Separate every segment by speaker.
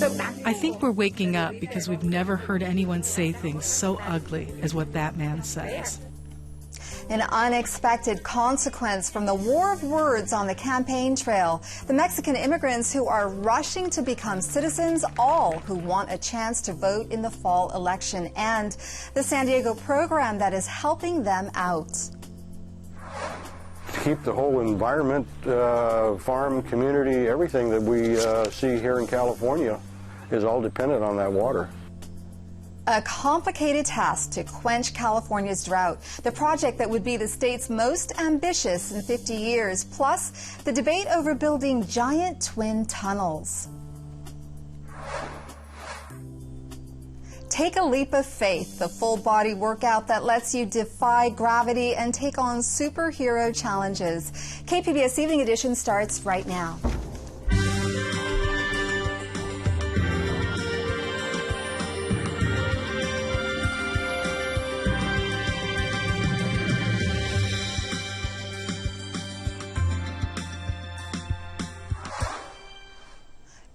Speaker 1: I think we're waking up because we've never heard anyone say things so ugly as what that man says.
Speaker 2: An unexpected consequence from the war of words on the campaign trail. The Mexican immigrants who are rushing to become citizens, all who want a chance to vote in the fall election, and the San Diego program that is helping them out.
Speaker 3: To keep the whole environment, farm, community, everything that we see here in California is all dependent on that water.
Speaker 2: A complicated task to quench California's drought, the project that would be the state's most ambitious in 50 years, plus the debate over building giant twin tunnels. Take a leap of faith, the full-body workout that lets you defy gravity and take on superhero challenges. KPBS Evening Edition starts right now.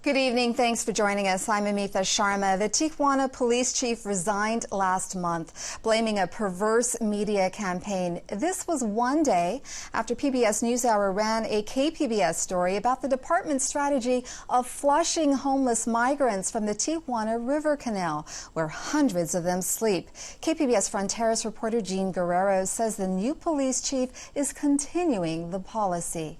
Speaker 2: Good evening. Thanks for joining us. I'm Amitha Sharma. The Tijuana police chief resigned last month, blaming a perverse media campaign. This was one day after PBS NewsHour ran a KPBS story about the department's strategy of flushing homeless migrants from the Tijuana River Canal, where hundreds of them sleep. KPBS Fronteras reporter Jean Guerrero says the new police chief is continuing the policy.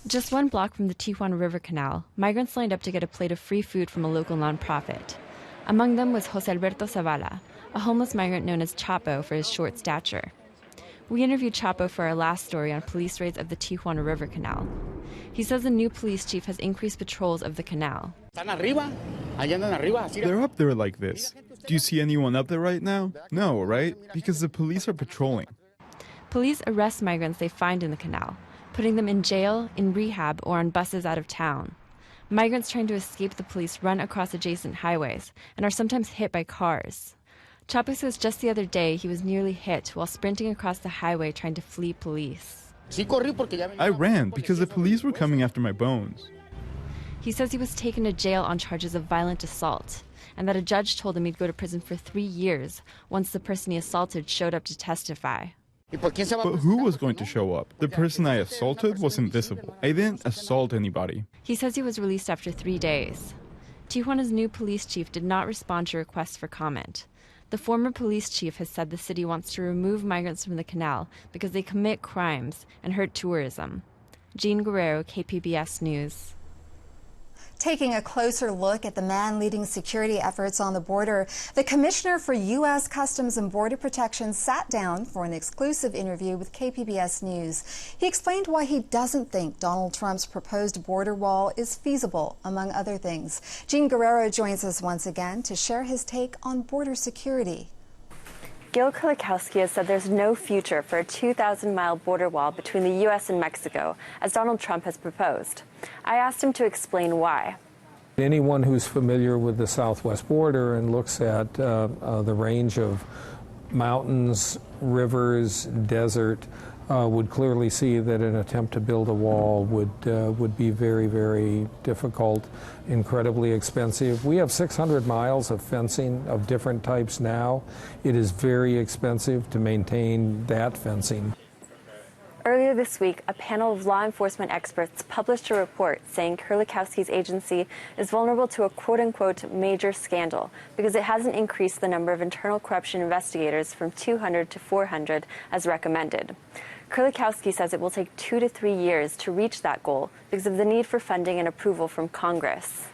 Speaker 4: Just one block from the Tijuana River Canal, migrants lined up to get a plate of free food from a local nonprofit. Among them was Jose Alberto Zavala, a homeless migrant known as Chapo for his short stature. We interviewed Chapo for our last story on police raids of the Tijuana River Canal. He says the new police chief has increased patrols of the canal.
Speaker 5: They're up there like this. Do you see anyone up there right now? No, right? Because the police are patrolling.
Speaker 4: Police arrest migrants they find in the canal, putting them in jail, in rehab, or on buses out of town. Migrants trying to escape the police run across adjacent highways and are sometimes hit by cars. Chapo says just the other day he was nearly hit while sprinting across the highway trying to flee police.
Speaker 5: I ran because the police were coming after my bones.
Speaker 4: He says he was taken to jail on charges of violent assault, and that a judge told him he'd go to prison for 3 years once the person he assaulted showed up to testify.
Speaker 5: But who was going to show up? The person I assaulted was invisible. I didn't assault anybody.
Speaker 4: He says he was released after 3 days. Tijuana's new police chief did not respond to requests for comment. The former police chief has said the city wants to remove migrants from the canal because they commit crimes and hurt tourism. Jean Guerrero, KPBS News.
Speaker 2: Taking a closer look at the man leading security efforts on the border, the Commissioner for U.S. Customs and Border Protection sat down for an exclusive interview with KPBS News. He explained why he doesn't think Donald Trump's proposed border wall is feasible, among other things. Jean Guerrero joins us once again to share his take on border security.
Speaker 4: Gil Kerlikowske has said there's no future for a 2,000-mile border wall between the U.S. and Mexico, as Donald Trump has proposed. I asked him to explain why.
Speaker 6: Anyone who's familiar with the southwest border and looks at the range of mountains, rivers, desert, would clearly see that an attempt to build a wall would be very, very difficult, incredibly expensive. We have 600 miles of fencing of different types now. It is very expensive to maintain that fencing.
Speaker 4: Earlier this week, a panel of law enforcement experts published a report saying Kerlikowske's agency is vulnerable to a quote-unquote major scandal because it hasn't increased the number of internal corruption investigators from 200 to 400 as recommended. Kerlikowske says it will take 2 to 3 years to reach that goal because of the need for funding and approval from Congress.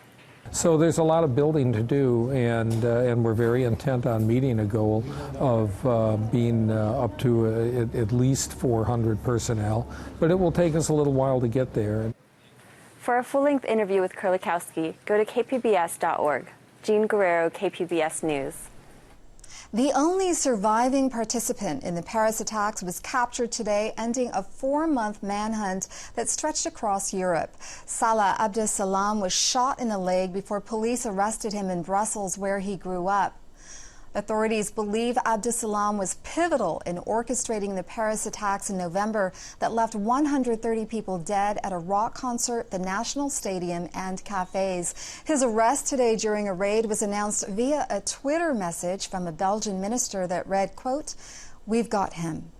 Speaker 6: So there's a lot of building to do, and we're very intent on meeting a goal of being up to at least 400 personnel, but it will take us a little while to get there.
Speaker 4: For a full-length interview with Kerlikowske, go to kpbs.org. Jean Guerrero, KPBS News.
Speaker 2: The only surviving participant in the Paris attacks was captured today, ending a 4-month manhunt that stretched across Europe. Salah Abdeslam was shot in the leg before police arrested him in Brussels, where he grew up. Authorities believe Abdeslam was pivotal in orchestrating the Paris attacks in November that left 130 people dead at a rock concert, the National Stadium, and cafes. His arrest today during a raid was announced via a Twitter message from a Belgian minister that read, quote, "We've got him."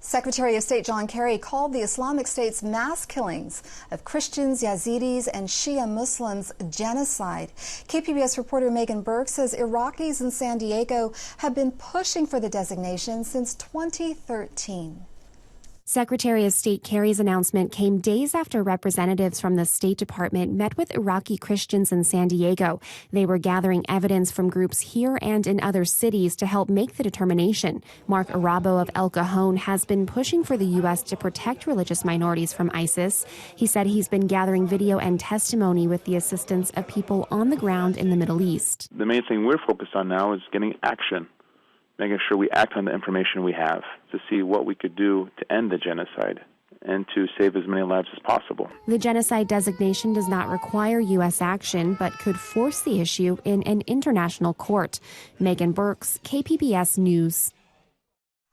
Speaker 2: Secretary of State John Kerry called the Islamic State's mass killings of Christians, Yazidis, and Shia Muslims genocide. KPBS reporter Megan Burke says Iraqis in San Diego have been pushing for the designation since 2013.
Speaker 7: Secretary of State Kerry's announcement came days after representatives from the State Department met with Iraqi Christians in San Diego. They were gathering evidence from groups here and in other cities to help make the determination. Mark Arabo of El Cajon has been pushing for the U.S. to protect religious minorities from ISIS. He said he's been gathering video and testimony with the assistance of people on the ground in the Middle East.
Speaker 8: The main thing we're focused on now is getting action, making sure we act on the information we have to see what we could do to end the genocide and to save as many lives as possible.
Speaker 7: The genocide designation does not require U.S. action, but could force the issue in an international court. Megan Burks, KPBS News.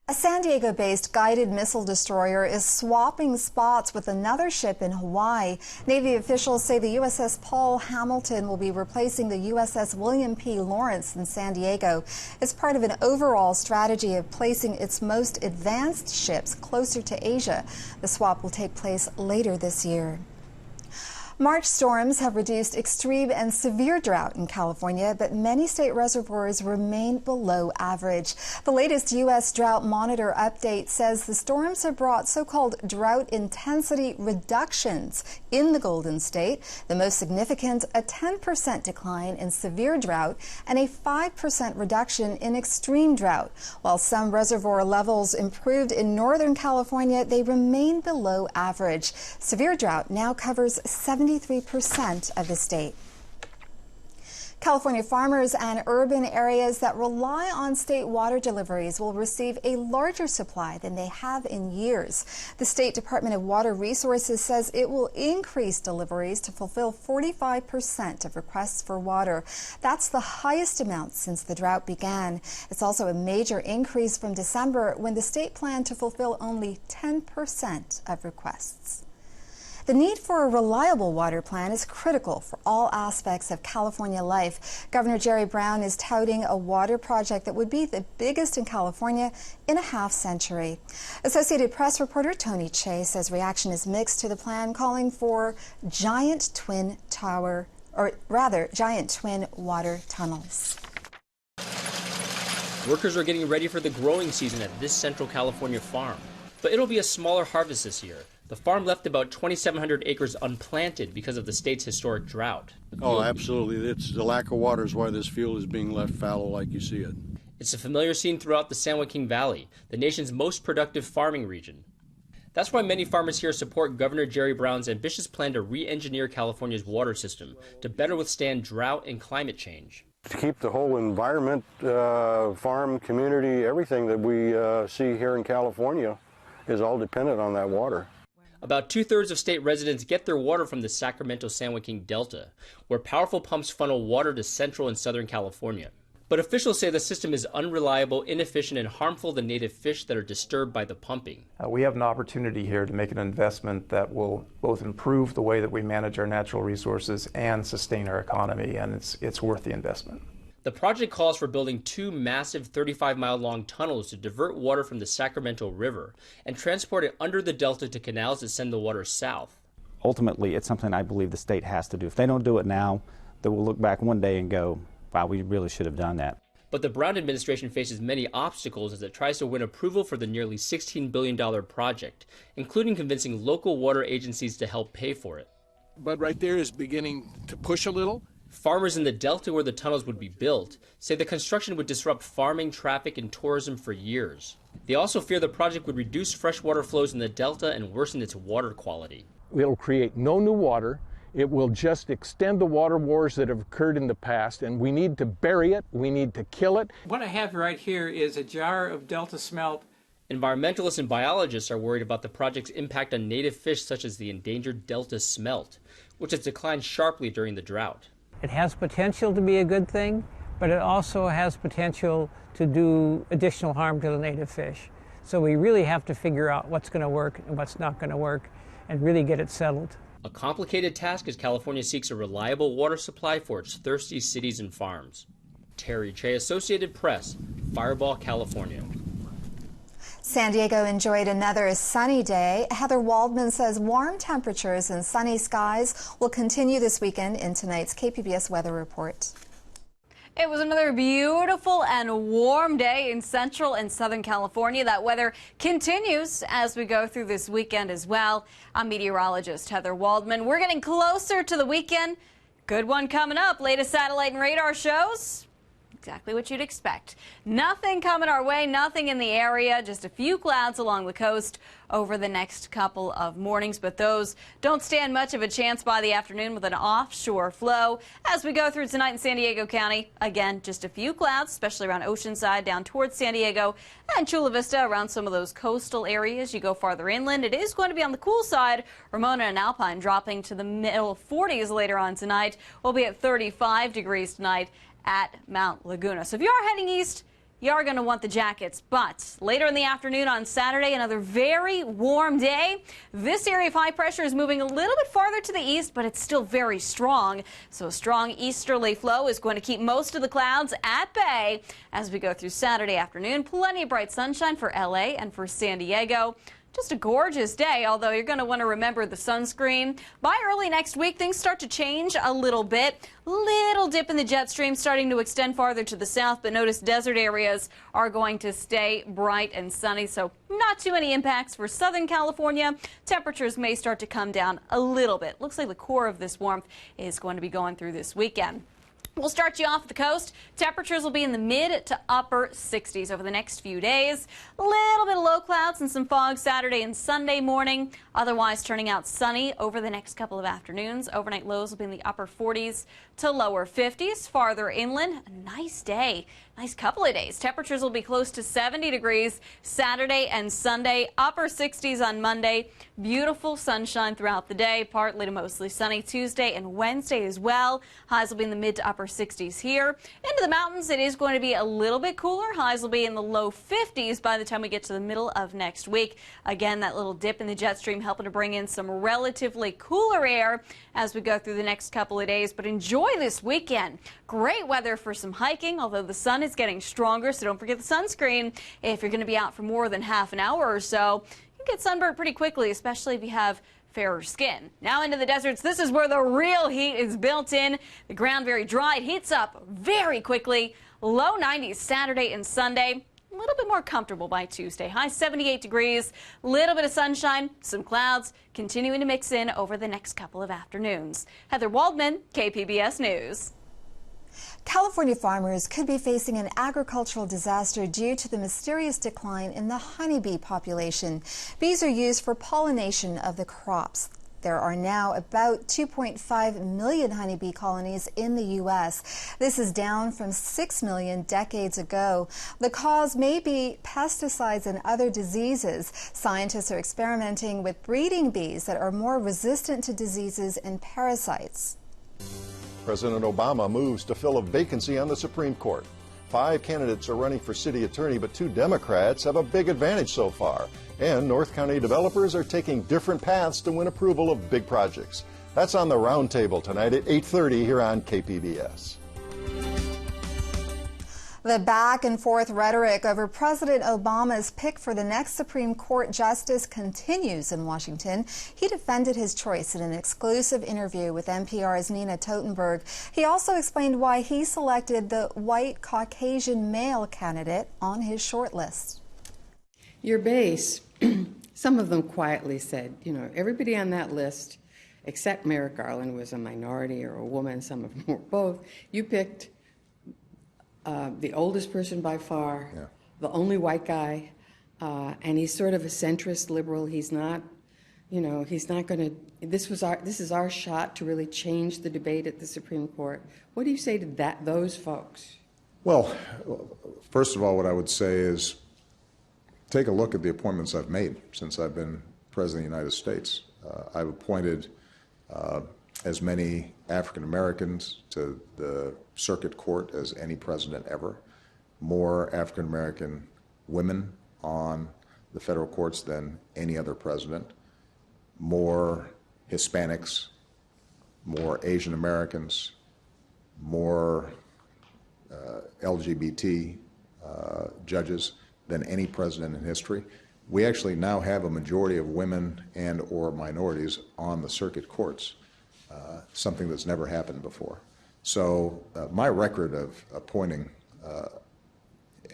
Speaker 2: A San Diego-based guided missile destroyer is swapping spots with another ship in Hawaii. Navy officials say the USS Paul Hamilton will be replacing the USS William P. Lawrence in San Diego. It's part of an overall strategy of placing its most advanced ships closer to Asia. The swap will take place later this year. March storms have reduced extreme and severe drought in California, but many state reservoirs remain below average. The latest U.S. Drought Monitor update says the storms have brought so-called drought intensity reductions in the Golden State. The most significant, a 10% decline in severe drought and a 5% reduction in extreme drought. While some reservoir levels improved in Northern California, they remain below average. Severe drought now covers 73% of the state. California farmers and urban areas that rely on state water deliveries will receive a larger supply than they have in years. The State Department of Water Resources says it will increase deliveries to fulfill 45% of requests for water. That's the highest amount since the drought began. It's also a major increase from December, when the state planned to fulfill only 10% of requests. The need for a reliable water plan is critical for all aspects of California life. Governor Jerry Brown is touting a water project that would be the biggest in California in a half-century. Associated Press reporter Tony Che says reaction is mixed to the plan, calling for giant twin water tunnels.
Speaker 9: Workers are getting ready for the growing season at this Central California farm, but it'll be a smaller harvest this year. The farm left about 2,700 acres unplanted because of the state's historic drought.
Speaker 3: Oh, absolutely. It's the lack of water is why this field is being left fallow like you see it.
Speaker 9: It's a familiar scene throughout the San Joaquin Valley, the nation's most productive farming region. That's why many farmers here support Governor Jerry Brown's ambitious plan to re-engineer California's water system to better withstand drought and climate change.
Speaker 3: To keep the whole environment, farm, community, everything that we see here in California is all dependent on that water.
Speaker 9: About 2/3 of state residents get their water from the Sacramento-San Joaquin Delta, where powerful pumps funnel water to central and southern California. But officials say the system is unreliable, inefficient, and harmful to native fish that are disturbed by the pumping.
Speaker 10: We have an opportunity here to make an investment that will both improve the way that we manage our natural resources and sustain our economy, and it's worth the investment.
Speaker 9: The project calls for building 2 massive 35-mile-long tunnels to divert water from the Sacramento River and transport it under the delta to canals that send the water south.
Speaker 11: Ultimately, it's something I believe the state has to do. If they don't do it now, they will look back one day and go, wow, we really should have done that.
Speaker 9: But the Brown administration faces many obstacles as it tries to win approval for the nearly $16 billion project, including convincing local water agencies to help pay for it.
Speaker 12: But right there is beginning to push a little.
Speaker 9: Farmers in the delta where the tunnels would be built say the construction would disrupt farming, traffic, and tourism for years. They also fear the project would reduce freshwater flows in the delta and worsen its water quality.
Speaker 13: It'll create no new water. It will just extend the water wars that have occurred in the past, and we need to bury it. We need to kill it.
Speaker 14: What I have right here is a jar of delta smelt.
Speaker 9: Environmentalists and biologists are worried about the project's impact on native fish such as the endangered delta smelt, which has declined sharply during the drought.
Speaker 15: It has potential to be a good thing,
Speaker 14: but it also has potential to do additional harm to the native fish. So we really have to figure out what's going to work and what's not going to work and really get it settled.
Speaker 9: A complicated task as California seeks a reliable water supply for its thirsty cities and farms. Terry Che, Associated Press, Fireball, California.
Speaker 2: San Diego enjoyed another sunny day. Heather Waldman says warm temperatures and sunny skies will continue this weekend in tonight's KPBS weather report.
Speaker 15: It was another beautiful and warm day in Central and Southern California. That weather continues as we go through this weekend as well. I'm meteorologist Heather Waldman. We're getting closer to the weekend. Good one coming up. Latest satellite and radar shows exactly what you'd expect. Nothing coming our way, nothing in the area, just a few clouds along the coast over the next couple of mornings, but those don't stand much of a chance by the afternoon with an offshore flow. As we go through tonight in San Diego County, again, just a few clouds, especially around Oceanside down towards San Diego and Chula Vista around some of those coastal areas. You go farther inland, it is going to be on the cool side. Ramona and Alpine dropping to the middle 40s later on tonight. We'll be at 35 degrees tonight at Mount Laguna. So if you are heading east, you are going to want the jackets. But later in the afternoon on Saturday, another very warm day. This area of high pressure is moving a little bit farther to the east, but it's still very strong. So a strong easterly flow is going to keep most of the clouds at bay as we go through Saturday afternoon. Plenty of bright sunshine for LA and for San Diego. Just a gorgeous day, although you're going to want to remember the sunscreen. By early next week, things start to change a little bit. Little dip in the jet stream starting to extend farther to the south, but notice desert areas are going to stay bright and sunny, so not too many impacts for Southern California. Temperatures may start to come down a little bit. Looks like the core of this warmth is going to be going through this weekend. We'll start you off at the coast. Temperatures will be in the mid to upper 60s over the next few days. A little bit of low clouds and some fog Saturday and Sunday morning. Otherwise turning out sunny over the next couple of afternoons. Overnight lows will be in the upper 40s to lower 50s. Farther inland, a nice day. Nice couple of days. Temperatures will be close to 70 degrees Saturday and Sunday. Upper 60s on Monday. Beautiful sunshine throughout the day. Partly to mostly sunny Tuesday and Wednesday as well. Highs will be in the mid to upper 60s here. Into the mountains, it is going to be a little bit cooler. Highs will be in the low 50s by the time we get to the middle of next week. Again, that little dip in the jet stream helping to bring in some relatively cooler air as we go through the next couple of days. But enjoy this weekend. Great weather for some hiking, although the sun is getting stronger, so don't forget the sunscreen. If you're going to be out for more than half an hour or so, you can get sunburned pretty quickly, especially if you have fairer skin. Now into the deserts. This is where the real heat is built in. The ground very dry. It heats up very quickly. Low 90s Saturday and Sunday. A little bit more comfortable by Tuesday. High 78 degrees. Little bit of sunshine, some clouds continuing to mix in over the next couple of afternoons. Heather Waldman, KPBS News.
Speaker 2: California farmers could be facing an agricultural disaster due to the mysterious decline in the honeybee population. Bees are used for pollination of the crops. There are now about 2.5 million honeybee colonies in the U.S. This is down from 6 million decades ago. The cause may be pesticides and other diseases. Scientists are experimenting with breeding bees that are more resistant to diseases and parasites.
Speaker 16: President Obama moves to fill a vacancy on the Supreme Court. 5 candidates are running for city attorney, but 2 Democrats have a big advantage so far. And North County developers are taking different paths to win approval of big projects. That's on the Roundtable tonight at 8:30 here on KPBS.
Speaker 2: The back and forth rhetoric over President Obama's pick for the next Supreme Court justice continues in Washington. He defended his choice in an exclusive interview with NPR's Nina Totenberg. He also explained why he selected the white Caucasian male candidate on his shortlist.
Speaker 17: Your base, some of them quietly said, you know, everybody on that list, except Merrick Garland was a minority or a woman, some of them were both. You picked the oldest person by far, the only white guy, and he's sort of a centrist liberal. He's not, you know, he's not going to. This is our shot to really change the debate at the Supreme Court. What do you say to those folks?
Speaker 18: Well, first of all, what I would say is take a look at the appointments I've made since I've been President of the United States. I've appointed as many African Americans to the circuit court as any president ever, more African American women on the federal courts than any other president, more Hispanics, more Asian Americans, more LGBT judges than any president in history. We actually now have a majority of women and or minorities on the circuit courts, something that's never happened before. So my record of appointing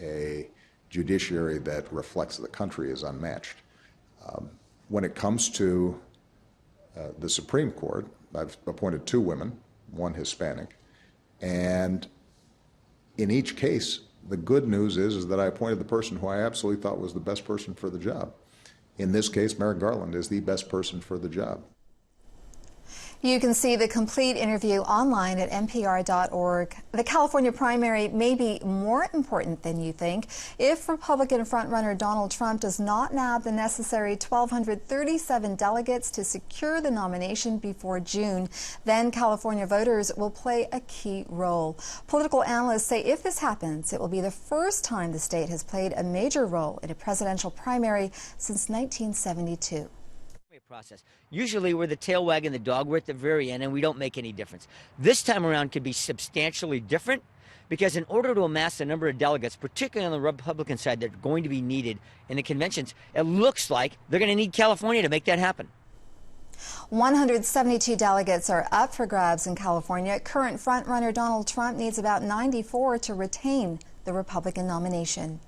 Speaker 18: a judiciary that reflects the country is unmatched. When it comes to the Supreme Court, I've appointed 2 women, 1 Hispanic, and in each case, the good news is that I appointed the person who I absolutely thought was the best person for the job. In this case, Merrick Garland is the best person for the job.
Speaker 2: You can see the complete interview online at npr.org. The California primary may be more important than you think. If Republican frontrunner Donald Trump does not nab the necessary 1,237 delegates to secure the nomination before June, then California voters will play a key role. Political analysts say if this happens, it will be the first time the state has played a major role in a presidential primary since 1972.
Speaker 19: Process. Usually we're the tail wagging the dog, we're at the very end and we don't make any difference. This time around could be substantially different because in order to amass the number of delegates, particularly on the Republican side, that are going to be needed in the conventions, it looks like they're going to need California to make that happen.
Speaker 2: 172 delegates are up for grabs in California. Current frontrunner Donald Trump needs about 94 to retain the Republican nomination.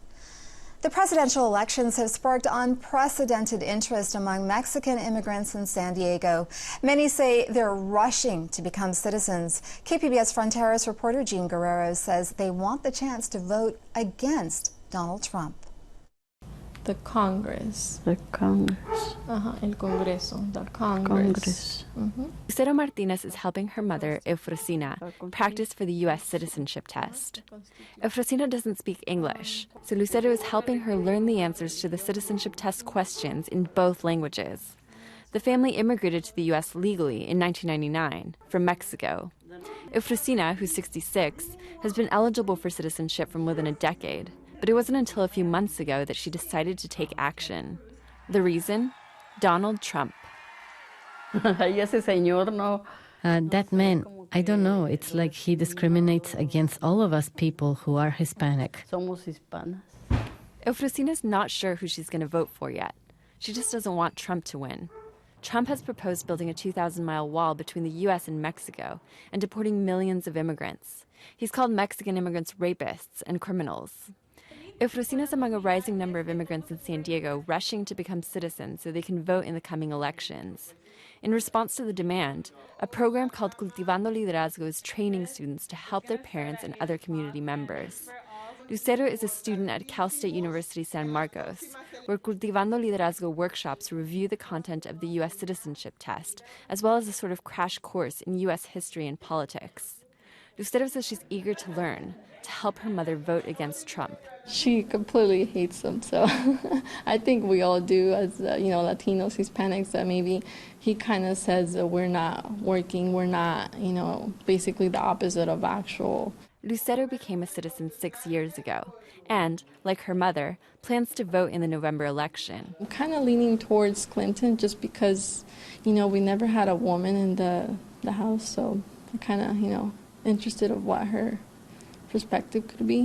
Speaker 2: The presidential elections have sparked unprecedented interest among Mexican immigrants in San Diego. Many say they're rushing to become citizens. KPBS Fronteras reporter Jean Guerrero says they want the chance to vote against Donald Trump.
Speaker 20: The Congress.
Speaker 21: The Congress.
Speaker 20: El Congreso. The Congress.
Speaker 4: Lucero Martinez is helping her mother, Eufrosina, practice for the U.S. citizenship test. Eufrosina doesn't speak English, so Lucero is helping her learn the answers to the citizenship test questions in both languages. The family immigrated to the U.S. legally in 1999 from Mexico. Eufrosina, who's 66, has been eligible for citizenship for more than a decade. But it wasn't until a few months ago that she decided to take action. The reason? Donald Trump.
Speaker 21: That man, I don't know, it's like he discriminates against all of us people who are Hispanic.
Speaker 4: Eufrosina's not sure who she's going to vote for yet. She just doesn't want Trump to win. Trump has proposed building a 2,000-mile wall between the U.S. and Mexico and deporting millions of immigrants. He's called Mexican immigrants rapists and criminals. Eufrosina's among a rising number of immigrants in San Diego rushing to become citizens so they can vote in the coming elections. In response to the demand, a program called Cultivando Liderazgo is training students to help their parents and other community members. Lucero is a student at Cal State University San Marcos, where Cultivando Liderazgo workshops review the content of the U.S. citizenship test, as well as a sort of crash course in U.S. history and politics. Lucero says she's eager to learn, to help her mother vote against Trump.
Speaker 20: She completely hates him, so I think we all do as, Latinos, Hispanics, that maybe he kind of says that we're not working, we're not, basically the opposite of actual.
Speaker 4: Lucero became a citizen 6 years ago and, like her mother, plans to vote in the November election.
Speaker 20: I'm kind of leaning towards Clinton just because, we never had a woman in the House, so I'm kind of, interested of what her perspective could be,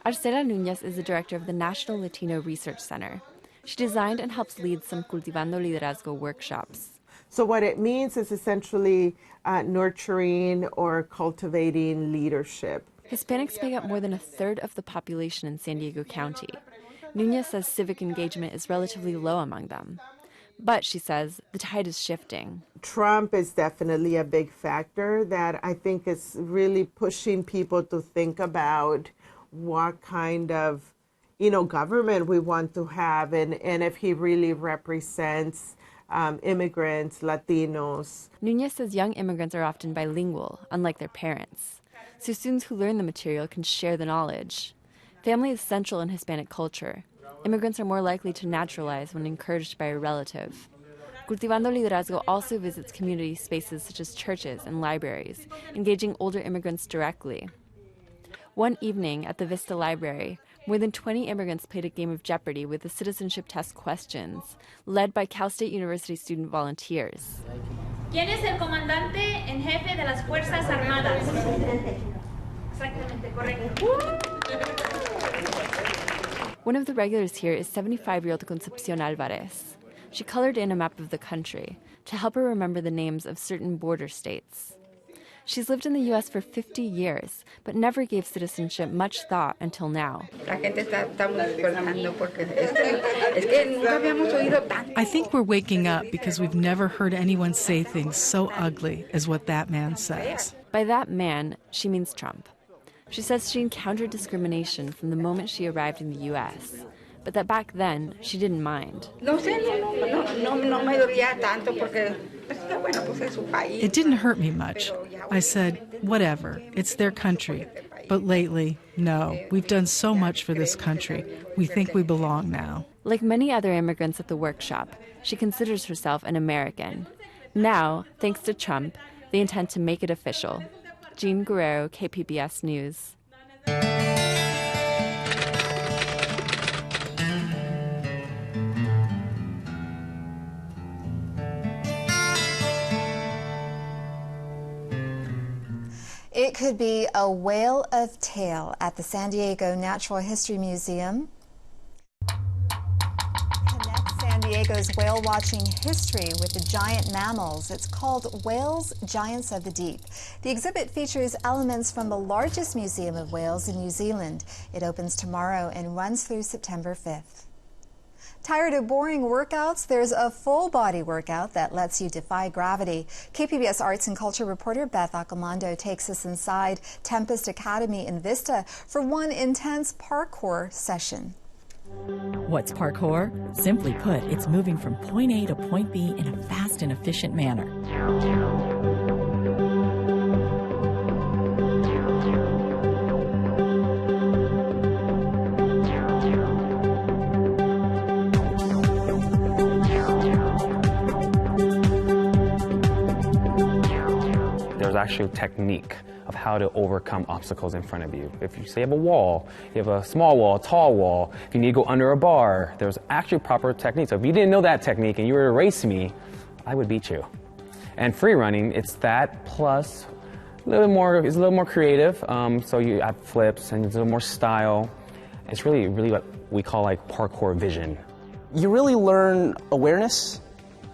Speaker 4: Arcela Núñez is the director of the National Latino Research Center. She designed and helps lead some Cultivando Liderazgo workshops.
Speaker 22: So what it means is essentially nurturing or cultivating leadership.
Speaker 4: Hispanics make up more than a third of the population in San Diego County. Núñez says civic engagement is relatively low among them. But, she says, the tide is shifting.
Speaker 22: Trump is definitely a big factor that I think is really pushing people to think about what kind of, government we want to have and if he really represents immigrants, Latinos.
Speaker 4: Núñez says young immigrants are often bilingual, unlike their parents. So students who learn the material can share the knowledge. Family is central in Hispanic culture. Immigrants are more likely to naturalize when encouraged by a relative. Cultivando Liderazgo also visits community spaces such as churches and libraries, engaging older immigrants directly. One evening at the Vista Library, more than 20 immigrants played a game of Jeopardy with the citizenship test questions, led by Cal State University student volunteers.
Speaker 1: ¿Quién es el comandante en jefe de las Fuerzas Armadas? Exactamente, correcto.
Speaker 4: One of the regulars here is 75-year-old Concepcion Alvarez. She colored in a map of the country to help her remember the names of certain border states. She's lived in the U.S. for 50 years, but never gave citizenship much thought until now.
Speaker 5: I think we're waking up because we've never heard anyone say things so ugly as what that man says.
Speaker 4: By that man, she means Trump. She says she encountered discrimination from the moment she arrived in the U.S., but that back then she didn't mind.
Speaker 5: It didn't hurt me much. I said, whatever, it's their country. But lately, no, we've done so much for this country. We think we belong now.
Speaker 4: Like many other immigrants at the workshop, she considers herself an American. Now, thanks to Trump, they intend to make it official. Jean Guerrero, KPBS News.
Speaker 2: It could be a whale of tale at the San Diego Natural History Museum. Connect San Diego's whale watching history with the giant mammals. It's called Whales, Giants of the Deep. The exhibit features elements from the largest museum of whales in New Zealand. It opens tomorrow and runs through September 5th. Tired of boring workouts? There's a full-body workout that lets you defy gravity. KPBS Arts and Culture reporter Beth Accomando takes us inside Tempest Academy in Vista for one intense parkour session.
Speaker 23: What's parkour? Simply put, it's moving from point A to point B in a fast and efficient manner.
Speaker 24: There's actually a technique of how to overcome obstacles in front of you. If you say you have a wall, you have a small wall, a tall wall, if you need to go under a bar, there's actually proper techniques. So if you didn't know that technique and you were to race me, I would beat you. And free running, it's that plus a little more creative. So you have flips and it's a little more style. It's really what we call like parkour vision.
Speaker 25: You really learn awareness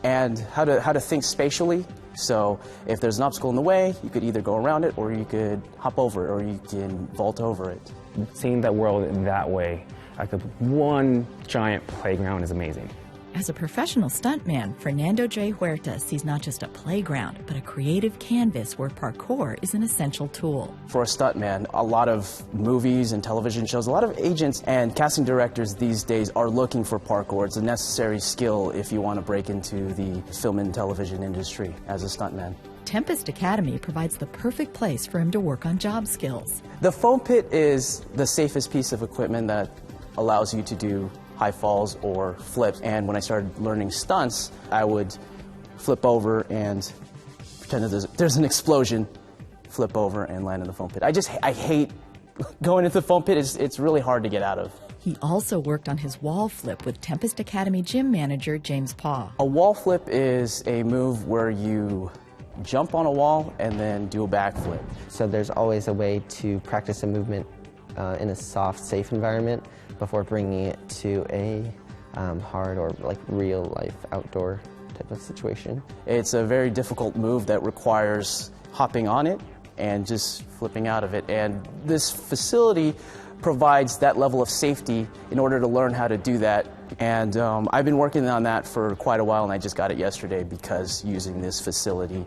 Speaker 25: and how to think spatially. So if there's an obstacle in the way, you could either go around it or you could hop over it or you can vault over it.
Speaker 24: Seeing that world in that way, like one giant playground is amazing.
Speaker 23: As a professional stuntman, Fernando J. Huerta sees not just a playground, but a creative canvas where parkour is an essential tool.
Speaker 25: For a stuntman, a lot of movies and television shows, a lot of agents and casting directors these days are looking for parkour. It's a necessary skill if you want to break into the film and television industry as a stuntman.
Speaker 23: Tempest Academy provides the perfect place for him to work on job skills.
Speaker 25: The foam pit is the safest piece of equipment that allows you to do high falls or flips. And when I started learning stunts, I would flip over and pretend that there's an explosion, flip over and land in the foam pit. I hate going into the foam pit. It's really hard to get out of.
Speaker 23: He also worked on his wall flip with Tempest Academy gym manager James Paw.
Speaker 25: A wall flip is a move where you jump on a wall and then do a backflip.
Speaker 26: So there's always a way to practice a movement in a soft, safe environment before bringing it to a hard or like real life outdoor type of situation.
Speaker 25: It's a very difficult move that requires hopping on it and just flipping out of it. And this facility provides that level of safety in order to learn how to do that. And I've been working on that for quite a while, and I just got it yesterday because using this facility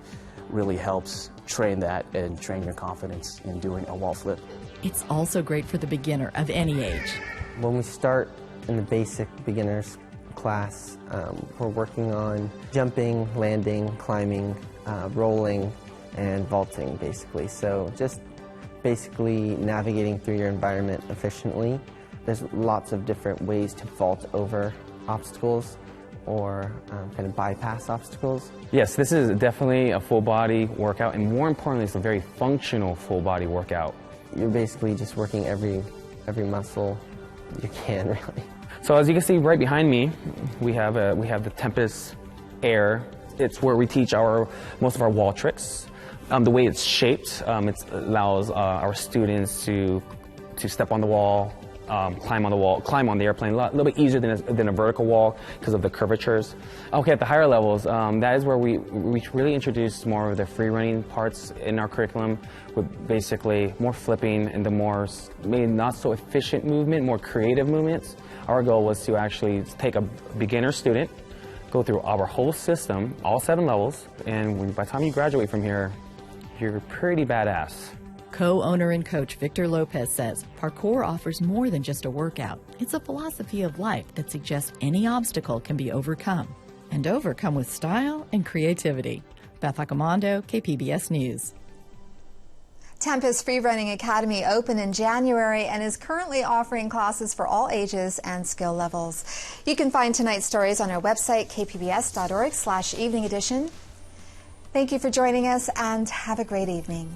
Speaker 25: really helps train that and train your confidence in doing a wall flip.
Speaker 23: It's also great for the beginner of any age.
Speaker 26: When we start in the basic beginners class, we're working on jumping, landing, climbing, rolling, and vaulting, basically. So just basically navigating through your environment efficiently. There's lots of different ways to vault over obstacles or kind of bypass obstacles?
Speaker 24: Yes, this is definitely a full body workout, and more importantly, it's a very functional full body workout.
Speaker 26: You're basically just working every muscle you can, really.
Speaker 24: So as you can see right behind me, we have the Tempest Air. It's where we teach most of our wall tricks. The way it's shaped, it allows our students to step on the wall, climb on the wall, climb on the airplane, a little bit easier than a vertical wall because of the curvatures. Okay, at the higher levels, that is where we really introduce more of the free running parts in our curriculum, with basically more flipping and the more maybe not so efficient movement, more creative movements. Our goal was to actually take a beginner student, go through our whole system, all 7 levels, and by the time you graduate from here, you're pretty badass.
Speaker 23: Co-owner and coach Victor Lopez says parkour offers more than just a workout. It's a philosophy of life that suggests any obstacle can be overcome, and overcome with style and creativity. Beth Accomando, KPBS News.
Speaker 2: Tempest Free Running Academy opened in January and is currently offering classes for all ages and skill levels. You can find tonight's stories on our website, kpbs.org/evening edition. Thank you for joining us and have a great evening.